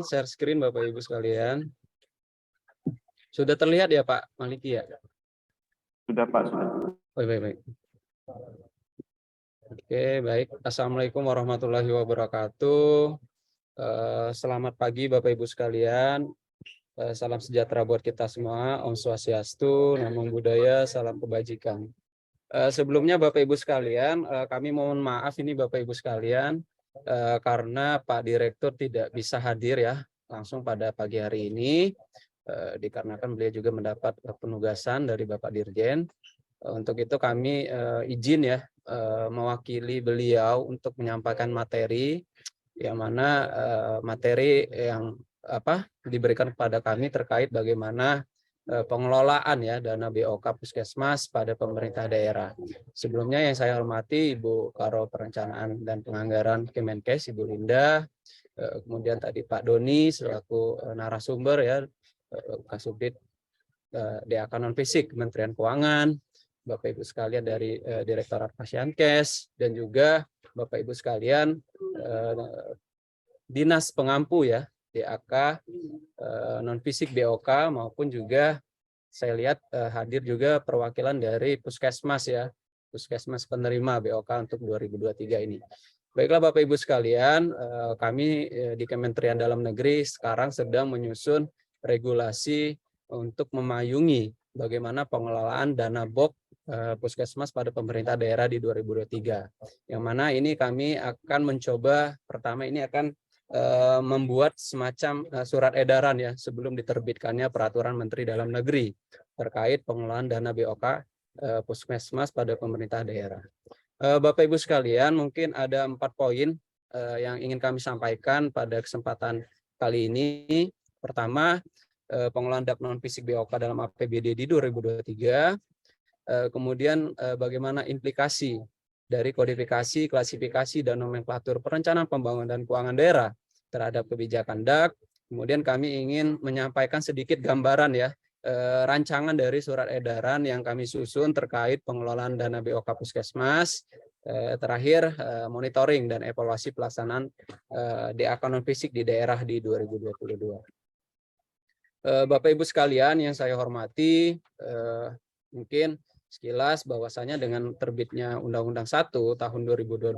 share screen Bapak Ibu sekalian. Sudah terlihat ya Pak Maliki ya? Sudah Pak, sudah. Baik. Oke, baik. Assalamualaikum warahmatullahi wabarakatuh. Selamat pagi Bapak Ibu sekalian. Salam sejahtera buat kita semua. Om Swastiastu, Namo Buddhaya, salam kebajikan. Sebelumnya Bapak Ibu sekalian, kami mohon maaf ini Bapak Ibu sekalian, karena Pak Direktur tidak bisa hadir ya langsung pada pagi hari ini, dikarenakan beliau juga mendapat penugasan dari Bapak Dirjen. Untuk itu kami izin ya mewakili beliau untuk menyampaikan materi yang mana materi yang diberikan kepada kami terkait bagaimana pengelolaan ya dana BOK Puskesmas pada pemerintah daerah. Sebelumnya yang saya hormati Ibu Karo Perencanaan dan Penganggaran Kemenkes, Ibu Linda, kemudian tadi Pak Doni selaku narasumber ya, Kasubdit DAK Non Fisik Kementerian Keuangan, Bapak Ibu sekalian dari Direktorat Pasienkes, dan juga Bapak Ibu sekalian Dinas Pengampu ya, DAK Non Fisik BOK, maupun juga saya lihat hadir juga perwakilan dari Puskesmas ya, Puskesmas penerima BOK untuk 2023 ini. Baiklah Bapak Ibu sekalian, kami di Kementerian Dalam Negeri sekarang sedang menyusun regulasi untuk memayungi bagaimana pengelolaan dana BOK Puskesmas pada pemerintah daerah di 2023. Yang mana ini kami akan mencoba, pertama ini akan membuat semacam surat edaran ya sebelum diterbitkannya peraturan Menteri Dalam Negeri terkait pengelolaan dana BOK Puskesmas pada pemerintah daerah. Bapak Ibu sekalian, mungkin ada 4 poin yang ingin kami sampaikan pada kesempatan kali ini. Pertama, pengelolaan dana non fisik BOK dalam APBD di 2023. Kemudian bagaimana implikasi dari kodifikasi, klasifikasi, dan nomenklatur perencanaan pembangunan dan keuangan daerah terhadap kebijakan DAK. Kemudian kami ingin menyampaikan sedikit gambaran ya, rancangan dari surat edaran yang kami susun terkait pengelolaan dana BOK Puskesmas. Terakhir, monitoring dan evaluasi pelaksanaan DAK non-fisik di daerah di 2022. Bapak Ibu sekalian yang saya hormati, mungkin sekilas bahwasanya dengan terbitnya Undang-Undang 1 tahun 2022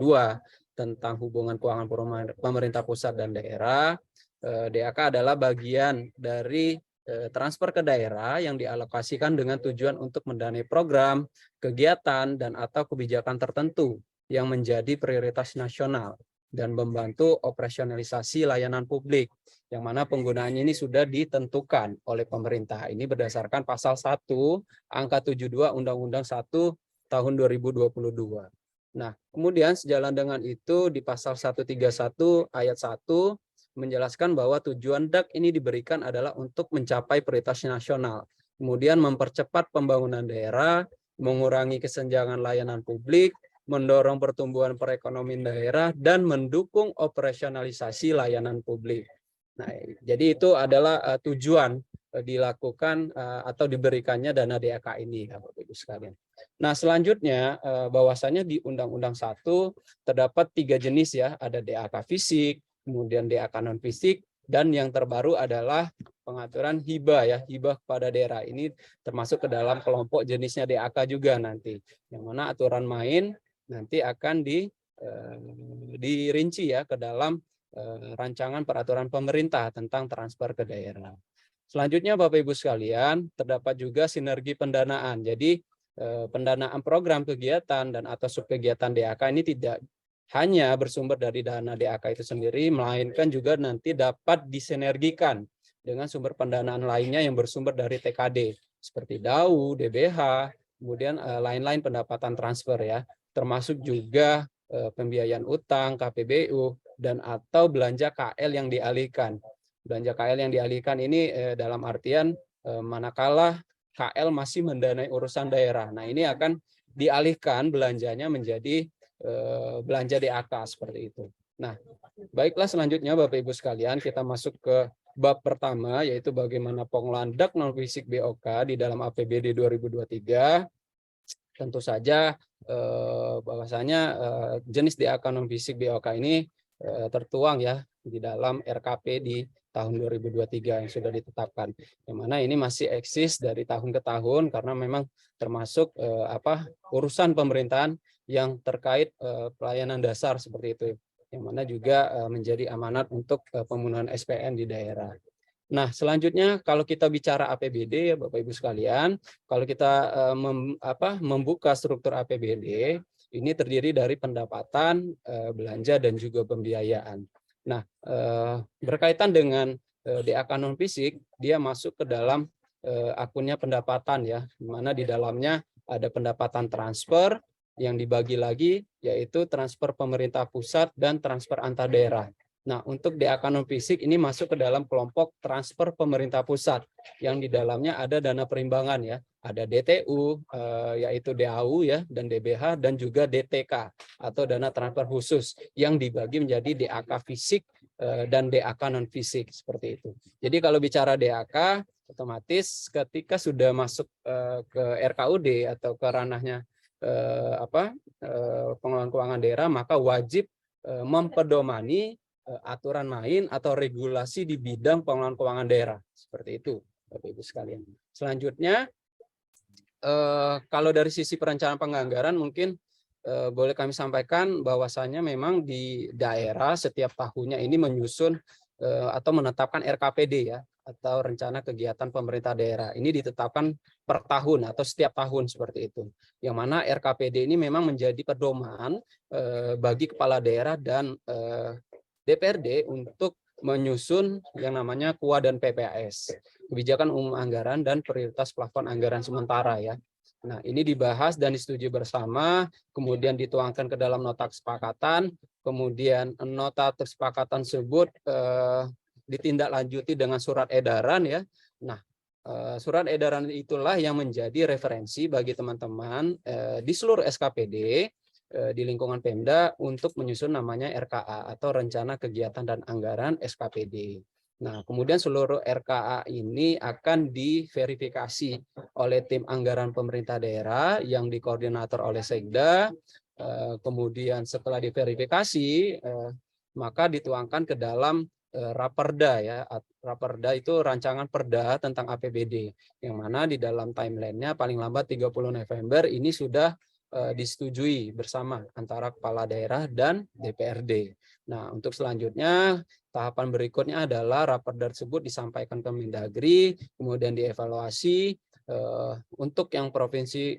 tentang hubungan keuangan pemerintah pusat dan daerah, DAK adalah bagian dari transfer ke daerah yang dialokasikan dengan tujuan untuk mendanai program, kegiatan, dan atau kebijakan tertentu yang menjadi prioritas nasional dan membantu operasionalisasi layanan publik, yang mana penggunaannya ini sudah ditentukan oleh pemerintah. Ini berdasarkan pasal 1 angka 72 Undang-Undang 1 tahun 2022. Nah, kemudian sejalan dengan itu di pasal 131 ayat 1 menjelaskan bahwa tujuan DAK ini diberikan adalah untuk mencapai prioritas nasional, kemudian mempercepat pembangunan daerah, mengurangi kesenjangan layanan publik, mendorong pertumbuhan perekonomian daerah, dan mendukung operasionalisasi layanan publik. Nah, jadi itu adalah tujuan dilakukan atau diberikannya dana DAK ini, Bapak Ibu sekalian. Nah, selanjutnya bahwasanya di Undang-Undang 1 terdapat 3 jenis ya, ada DAK fisik, kemudian DAK non fisik, dan yang terbaru adalah pengaturan hibah ya, hibah kepada daerah. Ini termasuk ke dalam kelompok jenisnya DAK juga nanti. Yang mana aturan main nanti akan dirinci ya ke dalam rancangan peraturan pemerintah tentang transfer ke daerah. Selanjutnya Bapak Ibu sekalian, terdapat juga sinergi pendanaan. Jadi pendanaan program kegiatan dan atau subkegiatan DAK ini tidak hanya bersumber dari dana DAK itu sendiri, melainkan juga nanti dapat disinergikan dengan sumber pendanaan lainnya yang bersumber dari TKD seperti DAU, DBH, kemudian lain-lain pendapatan transfer ya, termasuk juga pembiayaan utang, KPBU, dan atau belanja KL yang dialihkan. Belanja KL yang dialihkan ini dalam artian manakala KL masih mendanai urusan daerah. Nah, ini akan dialihkan belanjanya menjadi belanja DAK seperti itu. Nah, baiklah selanjutnya Bapak Ibu sekalian, kita masuk ke bab pertama, yaitu bagaimana pengelolaan DAK non fisik BOK di dalam APBD 2023. Tentu saja bahwasanya jenis DAK non fisik BOK ini tertuang ya di dalam RKP di tahun 2023 yang sudah ditetapkan. Yang mana ini masih eksis dari tahun ke tahun karena memang termasuk urusan pemerintahan yang terkait pelayanan dasar seperti itu. Yang mana juga menjadi amanat untuk pemenuhan SPN di daerah. Nah, selanjutnya kalau kita bicara APBD ya Bapak Ibu sekalian, kalau kita membuka struktur APBD, ini terdiri dari pendapatan, belanja dan juga pembiayaan. Nah, berkaitan dengan DAK non fisik, dia masuk ke dalam akunnya pendapatan ya, di mana di dalamnya ada pendapatan transfer yang dibagi lagi, yaitu transfer pemerintah pusat dan transfer antar daerah. Nah, untuk DAK non fisik ini masuk ke dalam kelompok transfer pemerintah pusat yang di dalamnya ada dana perimbangan ya, ada DTU yaitu DAU ya dan DBH dan juga DTK atau dana transfer khusus yang dibagi menjadi DAK fisik dan DAK non fisik seperti itu. Jadi kalau bicara DAK otomatis ketika sudah masuk ke RKUD atau ke ranahnya pengelolaan keuangan daerah maka wajib mempedomani aturan main atau regulasi di bidang pengelolaan keuangan daerah seperti itu Bapak Ibu sekalian. Selanjutnya kalau dari sisi perencanaan penganggaran mungkin boleh kami sampaikan bahwasannya memang di daerah setiap tahunnya ini menyusun atau menetapkan RKPD ya atau rencana kegiatan pemerintah daerah. Ini ditetapkan per tahun atau setiap tahun seperti itu. Yang mana RKPD ini memang menjadi pedoman bagi kepala daerah dan DPRD untuk menyusun yang namanya KUA dan PPAS, kebijakan umum anggaran dan prioritas plafon anggaran sementara ya. Nah, ini dibahas dan disetujui bersama, kemudian dituangkan ke dalam nota kesepakatan, kemudian nota kesepakatan tersebut ditindaklanjuti dengan surat edaran ya. Nah, surat edaran itulah yang menjadi referensi bagi teman-teman di seluruh SKPD di lingkungan Pemda untuk menyusun namanya RKA atau Rencana Kegiatan dan Anggaran SKPD. Nah, kemudian seluruh RKA ini akan diverifikasi oleh tim anggaran pemerintah daerah yang dikoordinator oleh Sekda. Kemudian setelah diverifikasi, maka dituangkan ke dalam Raperda ya. Raperda itu rancangan perda tentang APBD yang mana di dalam timelinenya paling lambat 30 November ini sudah disetujui bersama antara kepala daerah dan DPRD. Nah, untuk selanjutnya tahapan berikutnya adalah raperda tersebut disampaikan ke Mendagri, kemudian dievaluasi untuk yang provinsi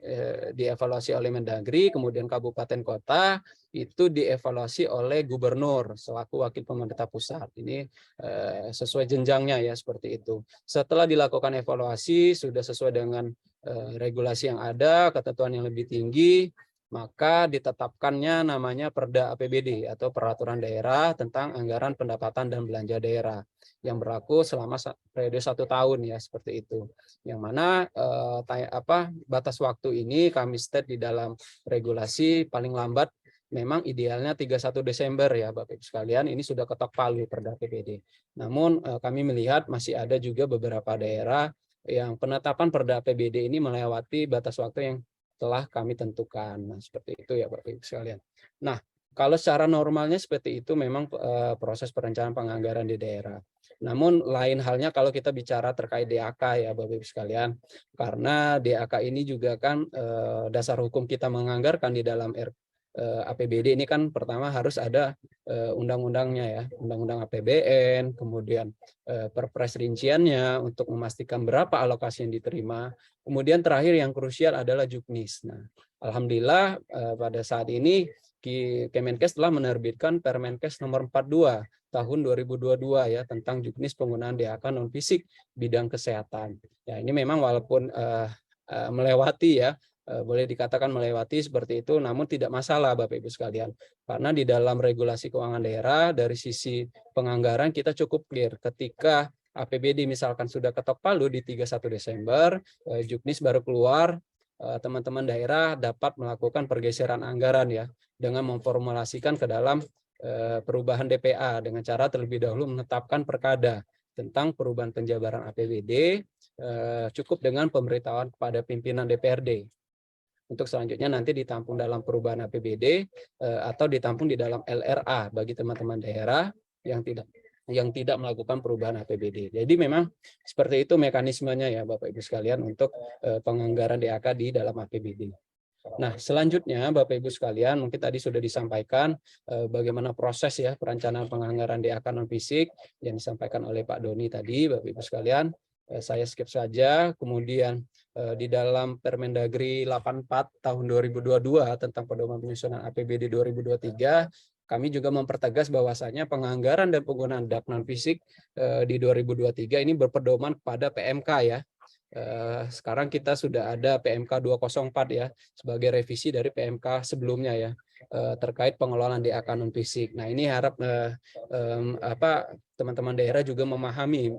dievaluasi oleh Mendagri, kemudian kabupaten kota itu dievaluasi oleh gubernur selaku wakil pemerintah pusat. Ini sesuai jenjangnya ya seperti itu. Setelah dilakukan evaluasi sudah sesuai dengan regulasi yang ada, ketentuan yang lebih tinggi, maka ditetapkannya namanya Perda APBD atau Peraturan Daerah tentang Anggaran Pendapatan dan Belanja Daerah yang berlaku selama periode 1 tahun ya seperti itu. Yang mana batas waktu ini kami state di dalam regulasi paling lambat memang idealnya 31 Desember ya Bapak Ibu sekalian, ini sudah ketok palu Perda APBD. Namun kami melihat masih ada juga beberapa daerah yang penetapan Perda APBD ini melewati batas waktu yang telah kami tentukan. Nah, seperti itu ya Bapak Ibu sekalian. Nah, kalau secara normalnya seperti itu memang proses perencanaan penganggaran di daerah. Namun lain halnya kalau kita bicara terkait DAK ya Bapak Ibu sekalian. Karena DAK ini juga kan dasar hukum kita menganggarkan di dalam APBD ini kan pertama harus ada undang-undangnya ya, undang-undang APBN, kemudian perpres rinciannya untuk memastikan berapa alokasi yang diterima. Kemudian terakhir yang krusial adalah Juknis. Nah, alhamdulillah pada saat ini Kemenkes telah menerbitkan Permenkes nomor 42 tahun 2022 ya tentang Juknis penggunaan DAK non fisik bidang kesehatan. Ya, ini memang walaupun melewati ya, boleh dikatakan melewati seperti itu, namun tidak masalah Bapak Ibu sekalian. Karena di dalam regulasi keuangan daerah dari sisi penganggaran kita cukup clear ketika APBD misalkan sudah ketok palu di 31 Desember, Juknis baru keluar, teman-teman daerah dapat melakukan pergeseran anggaran ya dengan memformulasikan ke dalam perubahan DPA dengan cara terlebih dahulu menetapkan perkada tentang perubahan penjabaran APBD cukup dengan pemberitahuan kepada pimpinan DPRD. Untuk selanjutnya nanti ditampung dalam perubahan APBD atau ditampung di dalam LRA bagi teman-teman daerah yang tidak yang tidak melakukan perubahan APBD. Jadi memang seperti itu mekanismenya ya Bapak Ibu sekalian untuk penganggaran DAK di dalam APBD. Nah, selanjutnya Bapak Ibu sekalian, mungkin tadi sudah disampaikan bagaimana proses ya perencanaan penganggaran DAK non fisik yang disampaikan oleh Pak Doni tadi, Bapak Ibu sekalian. Saya skip saja. Kemudian di dalam Permendagri 84 tahun 2022 tentang pedoman penyusunan APBD 2023, kami juga mempertegas bahwasanya penganggaran dan penggunaan DAK non fisik di 2023 ini berpedoman kepada PMK ya. Sekarang kita sudah ada PMK 204 ya sebagai revisi dari PMK sebelumnya ya terkait pengelolaan DAK non fisik. Nah, ini harap teman-teman daerah juga memahami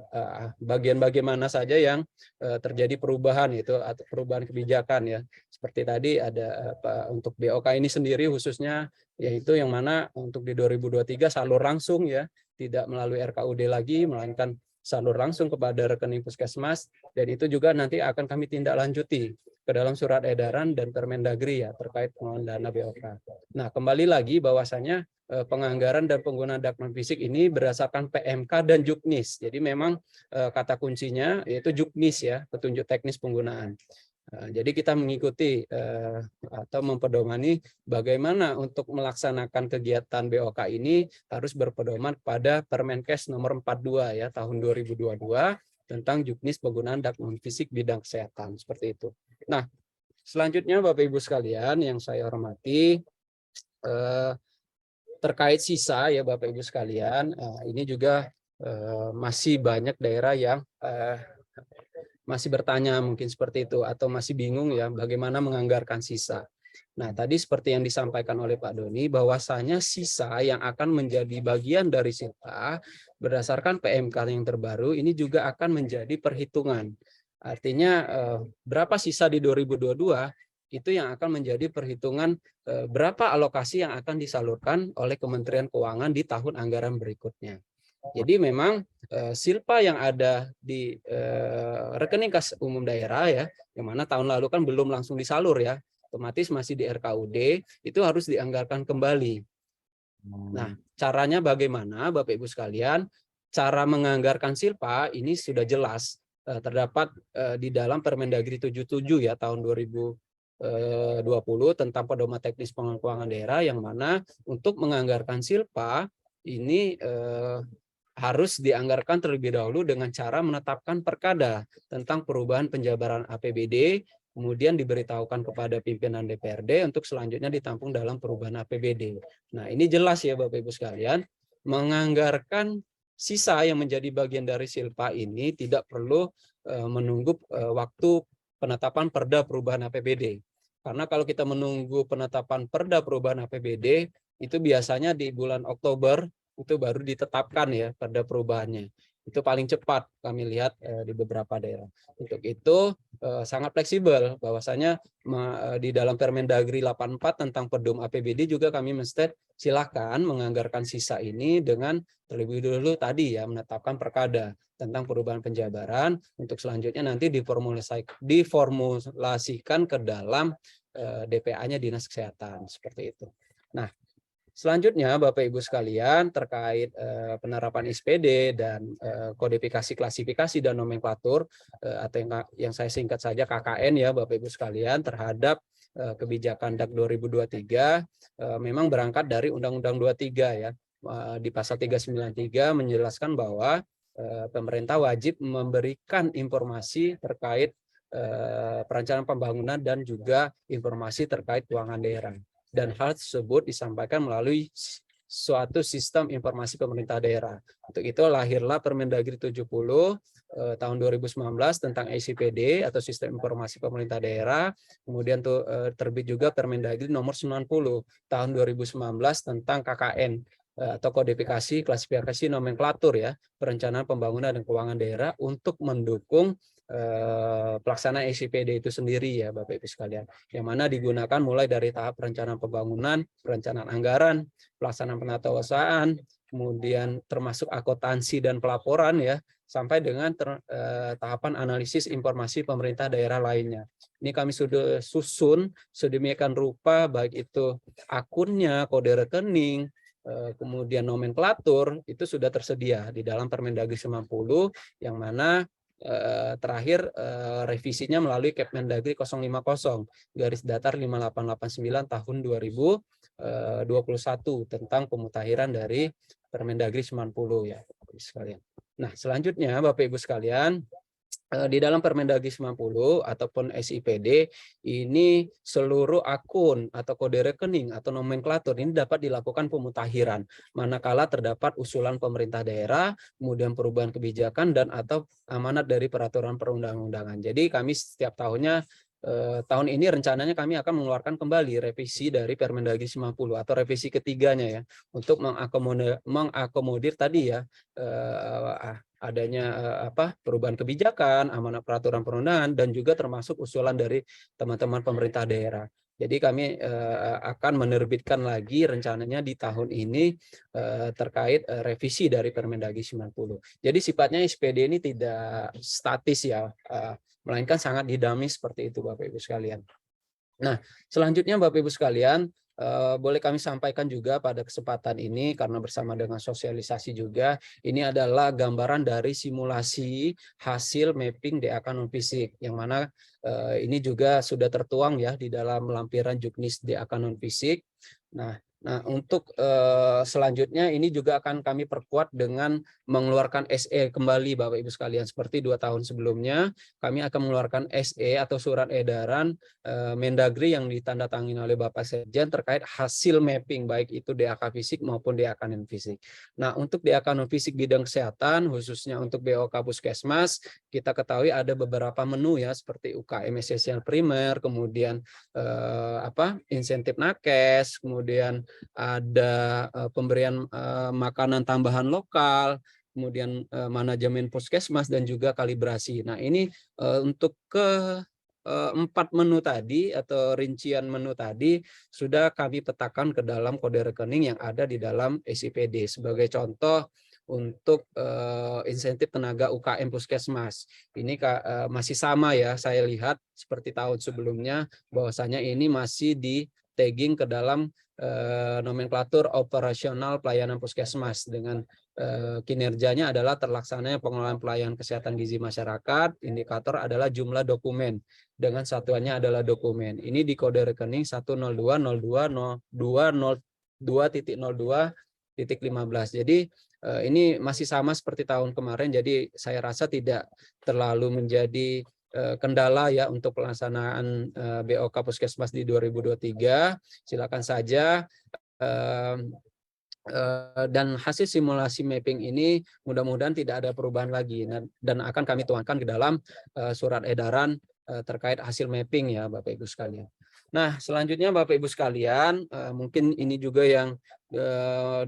bagian-bagian mana saja yang terjadi perubahan itu atau perubahan kebijakan ya. Seperti tadi ada untuk BOK ini sendiri khususnya yaitu yang mana untuk di 2023 salur langsung ya, tidak melalui RKUD lagi melainkan salur langsung kepada rekening puskesmas, dan itu juga nanti akan kami tindak lanjuti ke dalam surat edaran dan Permendagri ya terkait pengelolaan dana BOK. Nah, kembali lagi bahwasanya penganggaran dan penggunaan DAK non fisik ini berdasarkan PMK dan Juknis. Jadi memang kata kuncinya yaitu Juknis ya, petunjuk teknis penggunaan. Jadi kita mengikuti atau mempedomani bagaimana untuk melaksanakan kegiatan BOK ini harus berpedoman pada Permenkes nomor 42 ya tahun 2022 tentang juknis penggunaan DAK non fisik bidang kesehatan seperti itu. Nah, selanjutnya Bapak Ibu sekalian yang saya hormati terkait sisa ya Bapak Ibu sekalian, ini juga masih banyak daerah yang masih bertanya mungkin seperti itu atau masih bingung ya bagaimana menganggarkan sisa. Nah, tadi seperti yang disampaikan oleh Pak Doni bahwasanya sisa yang akan menjadi bagian dari silpa berdasarkan PMK yang terbaru ini juga akan menjadi perhitungan. Artinya berapa sisa di 2022 itu yang akan menjadi perhitungan berapa alokasi yang akan disalurkan oleh Kementerian Keuangan di tahun anggaran berikutnya. Jadi memang silpa yang ada di rekening kas umum daerah ya, yang mana tahun lalu kan belum langsung disalur ya, otomatis masih di RKUD, itu harus dianggarkan kembali. Nah, caranya bagaimana Bapak Ibu sekalian? Cara menganggarkan silpa ini sudah jelas terdapat di dalam Permendagri 77 ya tahun 2020 tentang pedoman teknis pengelolaan keuangan daerah, yang mana untuk menganggarkan silpa ini harus dianggarkan terlebih dahulu dengan cara menetapkan perkada tentang perubahan penjabaran APBD, kemudian diberitahukan kepada pimpinan DPRD untuk selanjutnya ditampung dalam perubahan APBD. Nah, ini jelas ya Bapak Ibu sekalian, menganggarkan sisa yang menjadi bagian dari silpa ini tidak perlu menunggu waktu penetapan perda perubahan APBD. Karena kalau kita menunggu penetapan perda perubahan APBD, itu biasanya di bulan Oktober itu baru ditetapkan ya perda perubahannya. Itu paling cepat kami lihat di beberapa daerah. Untuk itu sangat fleksibel bahwasanya di dalam Permendagri 84 tentang pedom APBD juga kami mesti silakan menganggarkan sisa ini dengan terlebih dahulu tadi ya menetapkan perkada tentang perubahan penjabaran untuk selanjutnya nanti diformulasikan ke dalam DPA-nya Dinas Kesehatan seperti itu. Nah, selanjutnya Bapak Ibu sekalian terkait penerapan SPD dan kodifikasi klasifikasi dan nomenklatur atau yang saya singkat saja KKN ya Bapak Ibu sekalian terhadap kebijakan DAK 2023 memang berangkat dari Undang-Undang 23 ya. Di pasal 393 menjelaskan bahwa pemerintah wajib memberikan informasi terkait perencanaan pembangunan dan juga informasi terkait keuangan daerah. Dan hal tersebut disampaikan melalui suatu sistem informasi pemerintah daerah. Untuk itu lahirlah Permendagri 70 tahun 2019 tentang ICPD atau Sistem Informasi Pemerintah Daerah. Kemudian terbit juga Permendagri nomor 90 tahun 2019 tentang KKN atau kodifikasi klasifikasi nomenklatur ya, perencanaan pembangunan dan keuangan daerah untuk mendukung pelaksanaan ICPD itu sendiri ya Bapak Ibu sekalian, yang mana digunakan mulai dari tahap perencanaan pembangunan, perencanaan anggaran, pelaksanaan penatausahaan, kemudian termasuk akuntansi dan pelaporan ya, sampai dengan tahapan analisis informasi pemerintah daerah lainnya. Ini kami sudah susun sedemikian rupa baik itu akunnya, kode rekening, kemudian nomenklatur itu sudah tersedia di dalam Permendagri 90 yang mana terakhir revisinya melalui Kepmendagri 050 garis datar 5889 tahun 2021 tentang pemutakhiran dari Permendagri 90 ya sekalian. Nah, selanjutnya Bapak Ibu sekalian, di dalam Permendagri 90 ataupun SIPD ini seluruh akun atau kode rekening atau nomenklatur ini dapat dilakukan pemutakhiran manakala terdapat usulan pemerintah daerah, kemudian perubahan kebijakan dan atau amanat dari peraturan perundang-undangan. Jadi kami setiap tahunnya tahun ini rencananya kami akan mengeluarkan kembali revisi dari Permendagri 90 atau revisi ketiganya ya untuk mengakomodir tadi ya adanya perubahan kebijakan, amanat peraturan perundangan dan juga termasuk usulan dari teman-teman pemerintah daerah. Jadi kami akan menerbitkan lagi rencananya di tahun ini terkait revisi dari Permendagri 90. Jadi sifatnya SPD ini tidak statis ya, melainkan sangat dinamis seperti itu Bapak Ibu sekalian. Nah, selanjutnya Bapak Ibu sekalian, boleh kami sampaikan juga pada kesempatan ini karena bersama dengan sosialisasi juga, ini adalah gambaran dari simulasi hasil mapping DAK non fisik yang mana ini juga sudah tertuang ya di dalam lampiran Juknis DAK non fisik. Nah, untuk selanjutnya ini juga akan kami perkuat dengan mengeluarkan SE kembali Bapak Ibu sekalian. Seperti 2 tahun sebelumnya, kami akan mengeluarkan SE atau surat edaran Mendagri yang ditandatangani oleh Bapak Sekjen terkait hasil mapping baik itu DAK fisik maupun DAK non fisik. Nah, untuk DAK non fisik bidang kesehatan khususnya untuk BOK Puskesmas, kita ketahui ada beberapa menu ya seperti UKM esensial primer, kemudian insentif nakes, kemudian ada pemberian makanan tambahan lokal, kemudian manajemen puskesmas dan juga kalibrasi. Nah, ini untuk empat menu tadi atau rincian menu tadi sudah kami petakan ke dalam kode rekening yang ada di dalam SIPD. Sebagai contoh untuk insentif tenaga UKM puskesmas ini masih sama ya, saya lihat seperti tahun sebelumnya bahwasanya ini masih di tagging ke dalam nomenklatur operasional pelayanan puskesmas dengan kinerjanya adalah terlaksananya pengelolaan pelayanan kesehatan gizi masyarakat. Indikator adalah jumlah dokumen dengan satuannya adalah dokumen. Ini di kode rekening 102.02.02.02.15. Jadi ini masih sama seperti tahun kemarin. Jadi saya rasa tidak terlalu menjadi kendala ya untuk pelaksanaan BOK Puskesmas di 2023. Silakan saja dan hasil simulasi mapping ini mudah-mudahan tidak ada perubahan lagi dan akan kami tuangkan ke dalam surat edaran terkait hasil mapping ya Bapak Ibu sekalian. Nah, selanjutnya Bapak Ibu sekalian, mungkin ini juga yang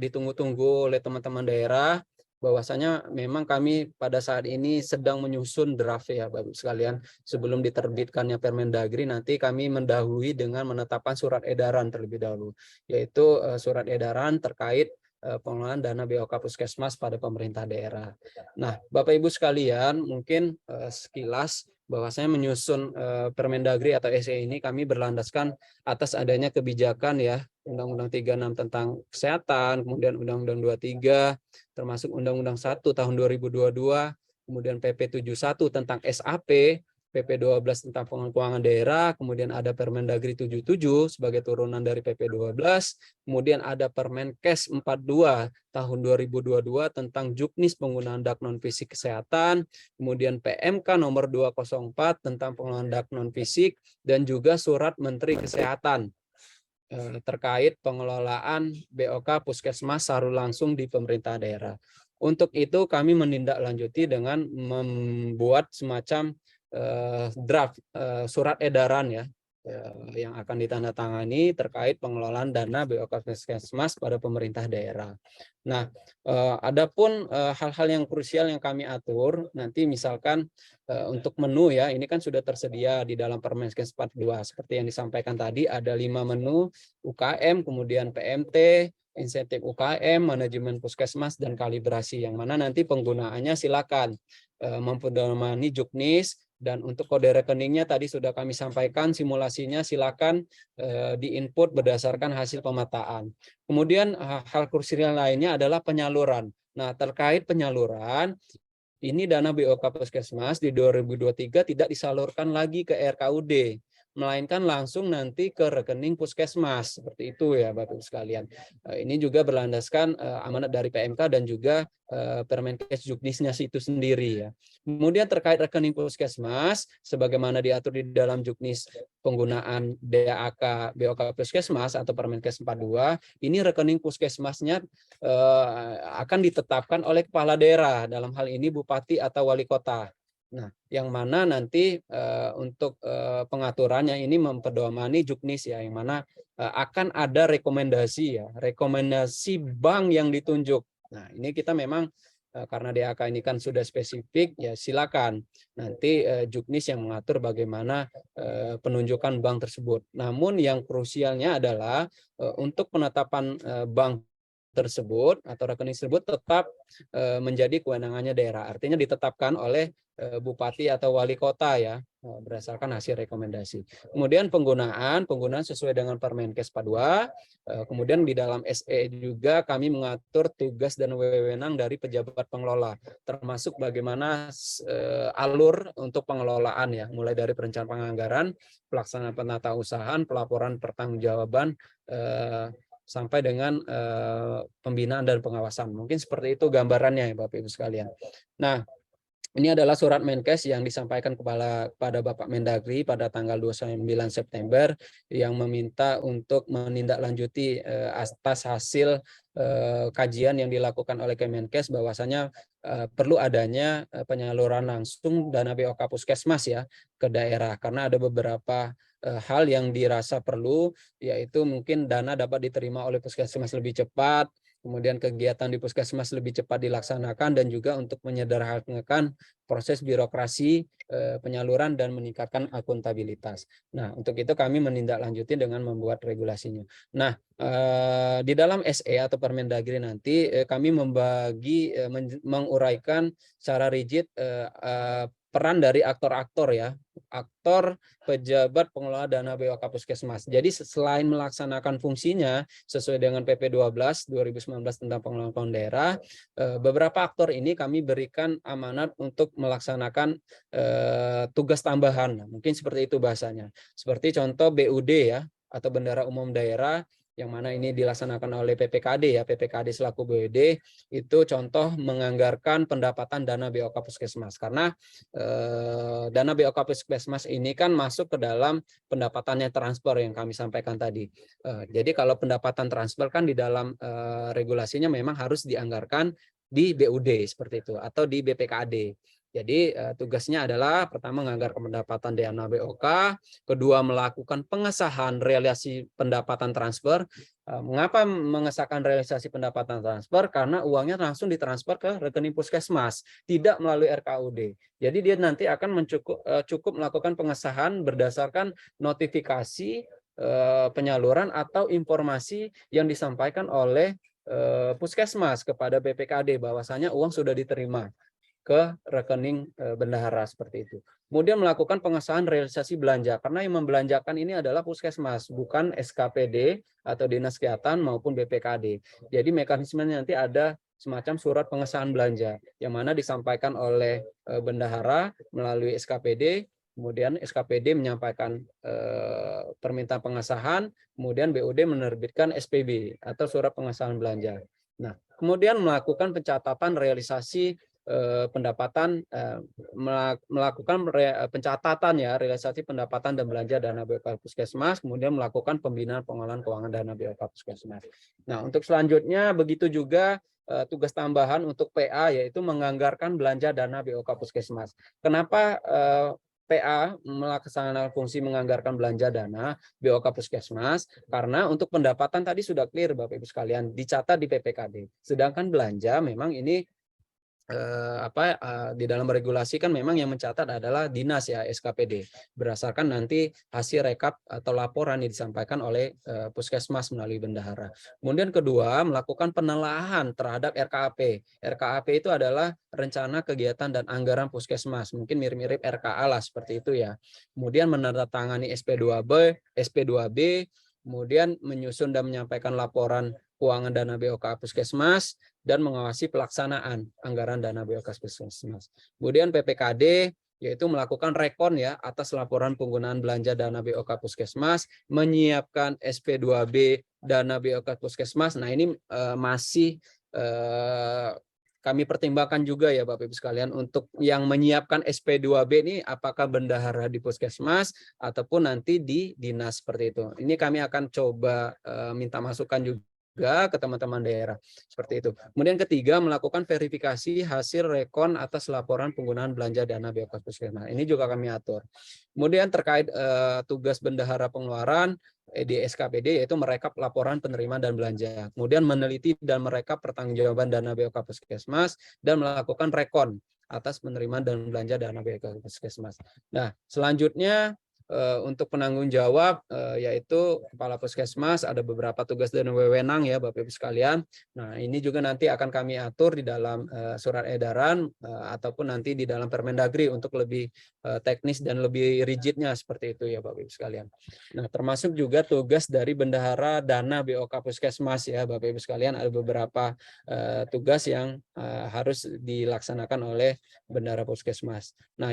ditunggu-tunggu oleh teman-teman daerah, bahwasanya memang kami pada saat ini sedang menyusun draft ya Bapak Ibu sekalian. Sebelum diterbitkannya Permendagri, nanti kami mendahului dengan menetapkan surat edaran terlebih dahulu, yaitu surat edaran terkait pengelolaan dana BOK Puskesmas pada pemerintah daerah. Nah, Bapak Ibu sekalian, mungkin sekilas bahwasanya menyusun Permendagri atau SE ini kami berlandaskan atas adanya kebijakan ya Undang-Undang 36 tentang kesehatan, kemudian Undang-Undang 23 termasuk Undang-Undang 1 tahun 2022, kemudian PP 71 tentang SAP, PP 12 tentang keuangan daerah, kemudian ada Permendagri 77 sebagai turunan dari PP 12, kemudian ada Permenkes 42 tahun 2022 tentang Juknis penggunaan dak non fisik kesehatan, kemudian PMK nomor 204 tentang pengelolaan dak non fisik dan juga surat Menteri Kesehatan terkait pengelolaan BOK Puskesmas secara langsung di pemerintah daerah. Untuk itu kami menindaklanjuti dengan membuat semacam draft surat edaran ya yang akan ditandatangani terkait pengelolaan dana BOK Puskesmas pada pemerintah daerah. Nah, adapun hal-hal yang krusial yang kami atur nanti misalkan untuk menu ya, ini kan sudah tersedia di dalam Permenkes 42 seperti yang disampaikan tadi, ada 5 menu UKM, kemudian PMT, insentif UKM, manajemen puskesmas dan kalibrasi yang mana nanti penggunaannya silakan mempedomani Juknis Dan untuk kode rekeningnya tadi sudah kami sampaikan, simulasinya silakan diinput berdasarkan hasil pemetaan. Kemudian hal krusial lainnya adalah penyaluran. Nah, terkait penyaluran, ini dana BOK Puskesmas di 2023 tidak disalurkan lagi ke RKUD, melainkan langsung nanti ke rekening Puskesmas. Seperti itu ya Bapak Ibu sekalian. Ini juga berlandaskan amanat dari PMK dan juga Permenkes Juknisnya itu sendiri ya. Kemudian terkait rekening Puskesmas, sebagaimana diatur di dalam Juknis penggunaan DAK BOK Puskesmas atau Permenkes 42, ini rekening Puskesmasnya akan ditetapkan oleh kepala daerah, dalam hal ini bupati atau wali kota. Nah, yang mana nanti untuk pengaturannya ini mempedomani Juknis ya, yang mana akan ada rekomendasi ya, rekomendasi bank yang ditunjuk. Nah, ini kita memang karena DAK ini kan sudah spesifik, ya silakan nanti Juknis yang mengatur bagaimana penunjukan bank tersebut. Namun yang krusialnya adalah untuk penetapan bank tersebut atau rekening tersebut tetap menjadi kewenangannya daerah. Artinya ditetapkan oleh bupati atau wali kota ya, berdasarkan hasil rekomendasi. Kemudian penggunaan sesuai dengan Permenkes 42. Kemudian di dalam SE juga kami mengatur tugas dan wewenang dari pejabat pengelola, termasuk bagaimana alur untuk pengelolaan ya, mulai dari perencanaan penganggaran, pelaksanaan penatausahaan, pelaporan pertanggungjawaban, sampai dengan pembinaan dan pengawasan. Mungkin seperti itu gambarannya ya Bapak Ibu sekalian. Nah, ini adalah surat Menkes yang disampaikan kepada Bapak Mendagri pada tanggal 29 September yang meminta untuk menindaklanjuti atas hasil kajian yang dilakukan oleh Kemenkes bahwasanya perlu adanya penyaluran langsung dana BOK Puskesmas ya ke daerah, karena ada beberapa hal yang dirasa perlu, yaitu mungkin dana dapat diterima oleh Puskesmas lebih cepat, kemudian kegiatan di Puskesmas lebih cepat dilaksanakan, dan juga untuk menyederhanakan proses birokrasi penyaluran dan meningkatkan akuntabilitas. Nah, untuk itu kami menindaklanjuti dengan membuat regulasinya. Nah, di dalam SE atau Permendagri nanti kami membagi menguraikan secara rigid peran dari aktor-aktor ya, aktor pejabat pengelola dana BOK Puskesmas. Jadi selain melaksanakan fungsinya sesuai dengan PP 12 2019 tentang pengelolaan daerah, beberapa aktor ini kami berikan amanat untuk melaksanakan tugas tambahan. Mungkin seperti itu bahasanya. Seperti contoh BUD ya, atau Bendahara Umum Daerah, yang mana ini dilaksanakan oleh PPKD ya, PPKD selaku BUD, itu contoh menganggarkan pendapatan dana BOK Puskesmas, karena dana BOK Puskesmas ini kan masuk ke dalam pendapatannya transfer yang kami sampaikan tadi. Jadi kalau pendapatan transfer kan di dalam regulasinya memang harus dianggarkan di BUD seperti itu atau di BPKD. Jadi tugasnya adalah pertama menganggarkan pendapatan dana BOK, kedua melakukan pengesahan realisasi pendapatan transfer. Mengapa mengesahkan realisasi pendapatan transfer? Karena uangnya langsung ditransfer ke rekening Puskesmas, tidak melalui RKUD. Jadi dia nanti akan cukup melakukan pengesahan berdasarkan notifikasi penyaluran atau informasi yang disampaikan oleh Puskesmas kepada BPKD bahwasanya uang sudah diterima ke rekening bendahara seperti itu. Kemudian melakukan pengesahan realisasi belanja, karena yang membelanjakan ini adalah Puskesmas, bukan SKPD atau Dinas Kesehatan maupun BPKD. Jadi mekanismenya nanti ada semacam surat pengesahan belanja yang mana disampaikan oleh bendahara melalui SKPD, kemudian SKPD menyampaikan permintaan pengesahan, kemudian BUD menerbitkan SPB atau surat pengesahan belanja. Nah, kemudian melakukan pencatatan realisasi pendapatan, melakukan pencatatan ya realisasi pendapatan dan belanja dana BOK Puskesmas, kemudian melakukan pembinaan pengelolaan keuangan dana BOK Puskesmas. Nah, untuk selanjutnya begitu juga tugas tambahan untuk PA, yaitu menganggarkan belanja dana BOK Puskesmas. Kenapa PA melaksanakan fungsi menganggarkan belanja dana BOK Puskesmas? Karena untuk pendapatan tadi sudah clear Bapak Ibu sekalian, dicatat di PPKD. Sedangkan belanja memang ini di dalam regulasi kan memang yang mencatat adalah dinas ya, SKPD, berdasarkan nanti hasil rekap atau laporan yang disampaikan oleh puskesmas melalui bendahara. Kemudian kedua, melakukan penelaahan terhadap RKAP. RKAP itu adalah rencana kegiatan dan anggaran puskesmas, mungkin mirip-mirip RKA lah seperti itu ya. Kemudian menandatangani SP2B, kemudian menyusun dan menyampaikan laporan keuangan dana BOK puskesmas, dan mengawasi pelaksanaan anggaran dana BOK puskesmas. Kemudian PPKD yaitu melakukan rekon ya atas laporan penggunaan belanja dana BOK puskesmas, menyiapkan SP2B dana BOK puskesmas. Nah, ini masih kami pertimbangkan juga ya Bapak Ibu sekalian, untuk yang menyiapkan SP2B ini apakah bendahara di puskesmas ataupun nanti di dinas seperti itu. Ini kami akan coba minta masukan juga ke teman-teman daerah seperti itu. Kemudian ketiga, melakukan verifikasi hasil rekon atas laporan penggunaan belanja dana BOK puskesmas. Ini juga kami atur. Kemudian terkait tugas bendahara pengeluaran di SKPD, yaitu merekap laporan penerimaan dan belanja. Kemudian meneliti dan merekap pertanggungjawaban dana BOK puskesmas dan melakukan rekon atas penerimaan dan belanja dana BOK puskesmas. Nah, selanjutnya untuk penanggung jawab yaitu kepala puskesmas, ada beberapa tugas dan wewenang ya Bapak Ibu sekalian. Nah, ini juga nanti akan kami atur di dalam surat edaran ataupun nanti di dalam Permendagri untuk lebih teknis dan lebih rigidnya seperti itu ya Bapak Ibu sekalian. Nah, termasuk juga tugas dari bendahara dana BOK puskesmas ya Bapak Ibu sekalian, ada beberapa tugas yang harus dilaksanakan oleh bendahara puskesmas. Nah,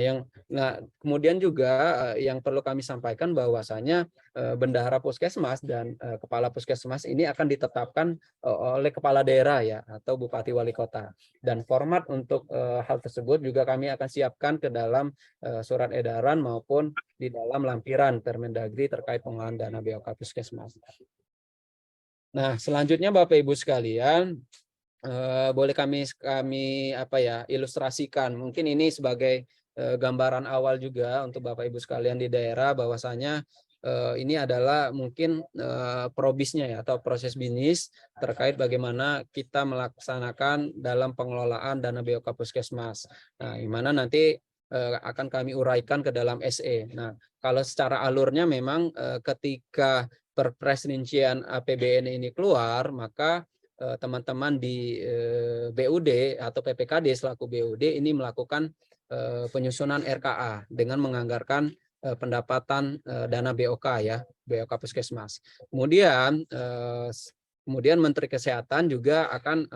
kemudian juga yang perlu kami sampaikan bahwasanya bendahara puskesmas dan kepala puskesmas ini akan ditetapkan oleh kepala daerah ya atau bupati wali kota, dan format untuk hal tersebut juga kami akan siapkan ke dalam surat edaran maupun di dalam lampiran Permendagri terkait pengelolaan dana BOK puskesmas. Nah, selanjutnya Bapak Ibu sekalian, boleh kami ilustrasikan, mungkin ini sebagai gambaran awal juga untuk Bapak Ibu sekalian di daerah, bahwasanya ini adalah mungkin probisnya ya atau proses bisnis terkait bagaimana kita melaksanakan dalam pengelolaan dana BOK puskesmas. Nah, di mana nanti akan kami uraikan ke dalam SE. Nah, kalau secara alurnya memang ketika Perpres rincian APBN ini keluar, maka teman-teman di BUD atau PPKD selaku BUD ini melakukan penyusunan RKA dengan menganggarkan pendapatan dana BOK ya, BOK puskesmas. Kemudian Menteri Kesehatan juga akan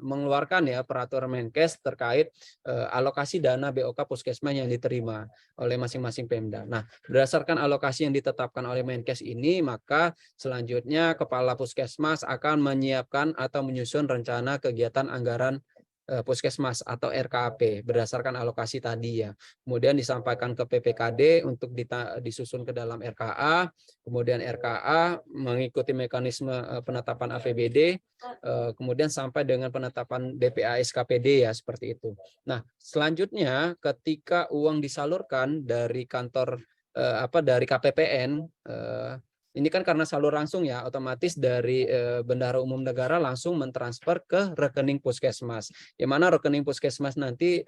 mengeluarkan ya peraturan Menkes terkait alokasi dana BOK puskesmas yang diterima oleh masing-masing Pemda. Nah, berdasarkan alokasi yang ditetapkan oleh Menkes ini, maka selanjutnya kepala puskesmas akan menyiapkan atau menyusun rencana kegiatan anggaran puskesmas atau RKAP berdasarkan alokasi tadi ya. Kemudian disampaikan ke PPKD untuk disusun ke dalam RKA, kemudian RKA mengikuti mekanisme penetapan APBD, kemudian sampai dengan penetapan DPA SKPD ya, seperti itu. Nah, selanjutnya ketika uang disalurkan dari kantor dari KPPN, ini kan karena salur langsung ya, otomatis dari Bendahara Umum Negara langsung mentransfer ke rekening puskesmas. Di mana rekening puskesmas nanti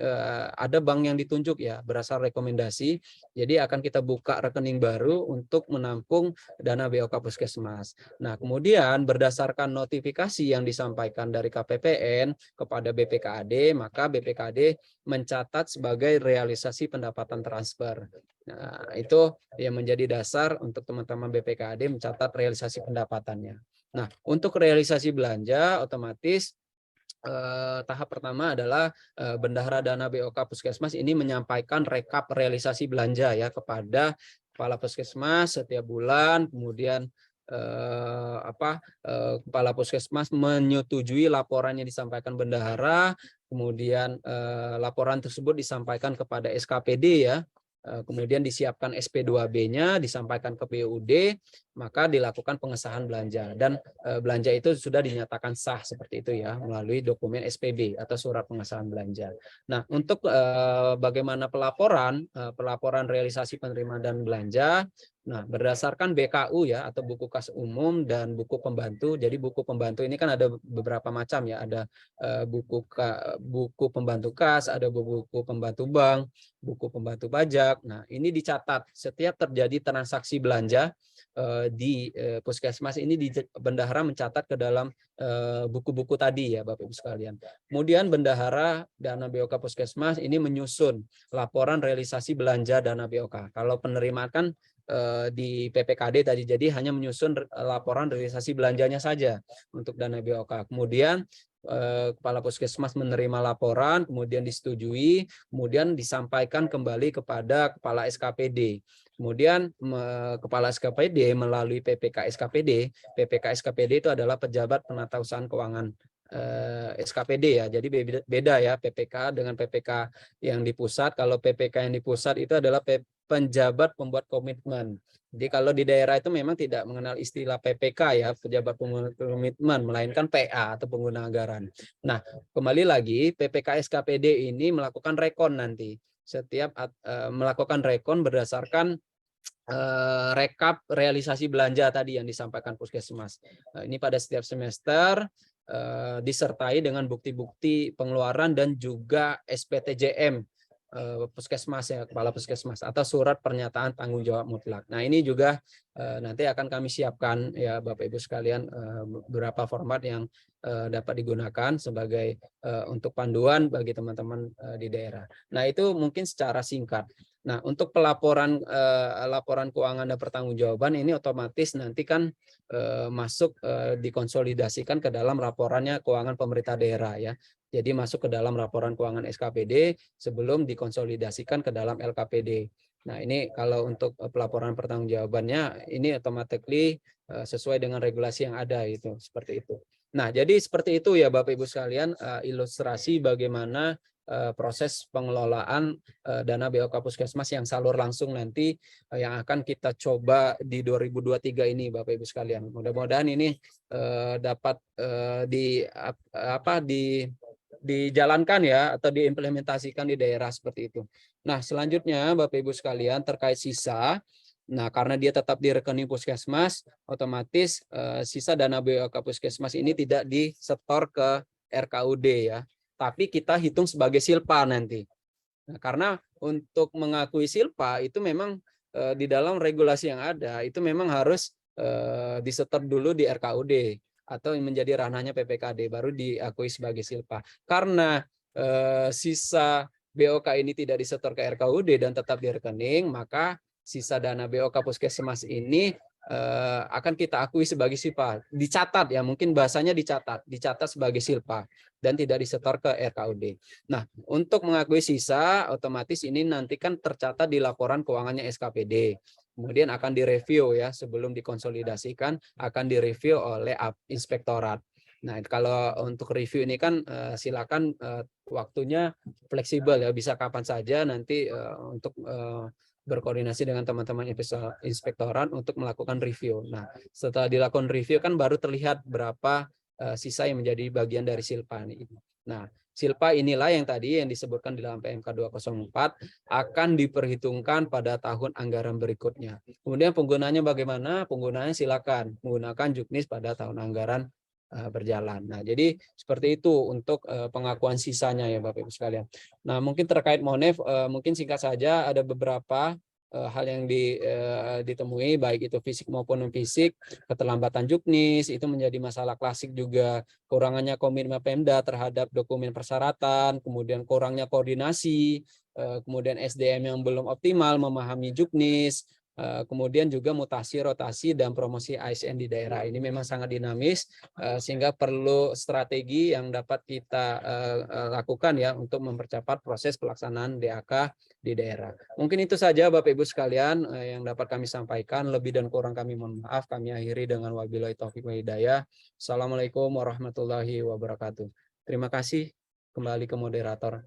ada bank yang ditunjuk ya, berdasar rekomendasi. Jadi akan kita buka rekening baru untuk menampung dana BOK puskesmas. Nah, kemudian berdasarkan notifikasi yang disampaikan dari KPPN kepada BPKAD, maka BPKAD mencatat sebagai realisasi pendapatan transfer. Nah, itu yang menjadi dasar untuk teman-teman BPKAD mencatat realisasi pendapatannya. Nah, untuk realisasi belanja, otomatis tahap pertama adalah bendahara dana BOK puskesmas ini menyampaikan rekap realisasi belanja ya kepada kepala puskesmas setiap bulan. Kemudian kepala puskesmas menyetujui laporan yang disampaikan bendahara. Kemudian laporan tersebut disampaikan kepada SKPD ya. Kemudian disiapkan SP2B-nya, disampaikan ke BUD, maka dilakukan pengesahan belanja, dan belanja itu sudah dinyatakan sah seperti itu ya melalui dokumen SPB atau surat pengesahan belanja. Nah, untuk bagaimana pelaporan realisasi penerimaan dan belanja, Nah, berdasarkan BKU ya atau buku kas umum dan buku pembantu. Jadi buku pembantu ini kan ada beberapa macam ya. Ada buku pembantu kas, ada buku pembantu bank, buku pembantu pajak. Nah, ini dicatat setiap terjadi transaksi belanja di puskesmas ini bendahara mencatat ke dalam buku-buku tadi ya Bapak Ibu sekalian. Kemudian bendahara dana BOK puskesmas ini menyusun laporan realisasi belanja dana BOK. Kalau penerimaan kan di PPKD tadi, jadi hanya menyusun laporan realisasi belanjanya saja untuk dana BOK. Kemudian kepala puskesmas menerima laporan, kemudian disetujui, kemudian disampaikan kembali kepada kepala SKPD. Kemudian kepala SKPD melalui PPK SKPD. PPK SKPD itu adalah pejabat penata usahaan keuangan SKPD ya. Jadi beda ya PPK dengan PPK yang di pusat. Kalau PPK yang di pusat itu adalah penjabat pembuat komitmen. Jadi kalau di daerah itu memang tidak mengenal istilah PPK ya, pejabat pembuat komitmen, melainkan PA atau pengguna anggaran. Nah, kembali lagi PPK SKPD ini melakukan rekon nanti. Setiap melakukan rekon berdasarkan rekap realisasi belanja tadi yang disampaikan puskesmas. Ini pada setiap semester disertai dengan bukti-bukti pengeluaran dan juga SPTJM puskesmas ya, kepala puskesmas atau surat pernyataan tanggung jawab mutlak. Nah, ini juga nanti akan kami siapkan ya Bapak Ibu sekalian beberapa format yang dapat digunakan sebagai untuk panduan bagi teman-teman di daerah. Nah, itu mungkin secara singkat. Nah, untuk pelaporan laporan keuangan dan pertanggungjawaban ini otomatis nanti kan masuk dikonsolidasikan ke dalam laporannya keuangan pemerintah daerah ya. Jadi masuk ke dalam laporan keuangan SKPD sebelum dikonsolidasikan ke dalam LKPD. Nah, ini kalau untuk pelaporan pertanggungjawabannya ini automatically sesuai dengan regulasi yang ada itu seperti itu. Nah, jadi seperti itu ya Bapak Ibu sekalian ilustrasi bagaimana proses pengelolaan dana BOK Puskesmas yang salur langsung nanti yang akan kita coba di 2023 ini Bapak Ibu sekalian. Mudah-mudahan ini dapat dijalankan ya atau diimplementasikan di daerah seperti itu. Nah, selanjutnya Bapak Ibu sekalian terkait sisa. Nah, karena dia tetap di rekening puskesmas, otomatis sisa dana BOK puskesmas ini tidak disetor ke RKUD ya, tapi kita hitung sebagai silpa nanti. Nah, karena untuk mengakui silpa itu memang di dalam regulasi yang ada itu memang harus disetor dulu di RKUD atau menjadi ranahnya PPKD baru diakui sebagai silpa. Karena sisa BOK ini tidak disetor ke RKUD dan tetap di rekening, maka sisa dana BOK puskesmas ini akan kita akui sebagai silpa. Dicatat ya, mungkin bahasanya dicatat sebagai silpa dan tidak disetor ke RKUD. Nah, untuk mengakui sisa, otomatis ini nanti kan tercatat di laporan keuangannya SKPD. Kemudian akan direview ya, sebelum dikonsolidasikan akan direview oleh inspektorat. Nah, kalau untuk review ini kan silakan waktunya fleksibel ya, bisa kapan saja nanti untuk berkoordinasi dengan teman-teman inspektorat untuk melakukan review. Nah, setelah dilakukan review kan baru terlihat berapa sisa yang menjadi bagian dari silpa ini. Nah, silpa inilah yang tadi yang disebutkan di dalam PMK 204 akan diperhitungkan pada tahun anggaran berikutnya. Kemudian penggunaannya bagaimana? Penggunaannya silakan menggunakan juknis pada tahun anggaran berjalan. Nah, jadi seperti itu untuk pengakuan sisanya ya Bapak Ibu sekalian. Nah, mungkin terkait Monef mungkin singkat saja ada beberapa hal yang ditemui baik itu fisik maupun non fisik. Keterlambatan juknis itu menjadi masalah klasik juga, kurangannya komitmen Pemda terhadap dokumen persyaratan, kemudian kurangnya koordinasi, kemudian SDM yang belum optimal memahami juknis, kemudian juga mutasi, rotasi, dan promosi ASN di daerah. Ini memang sangat dinamis, sehingga perlu strategi yang dapat kita lakukan ya untuk mempercepat proses pelaksanaan DAK di daerah. Mungkin itu saja Bapak Ibu sekalian yang dapat kami sampaikan. Lebih dan kurang kami mohon maaf. Kami akhiri dengan wabillahi taufiq wal hidayah. Assalamualaikum warahmatullahi wabarakatuh. Terima kasih. Kembali ke moderator.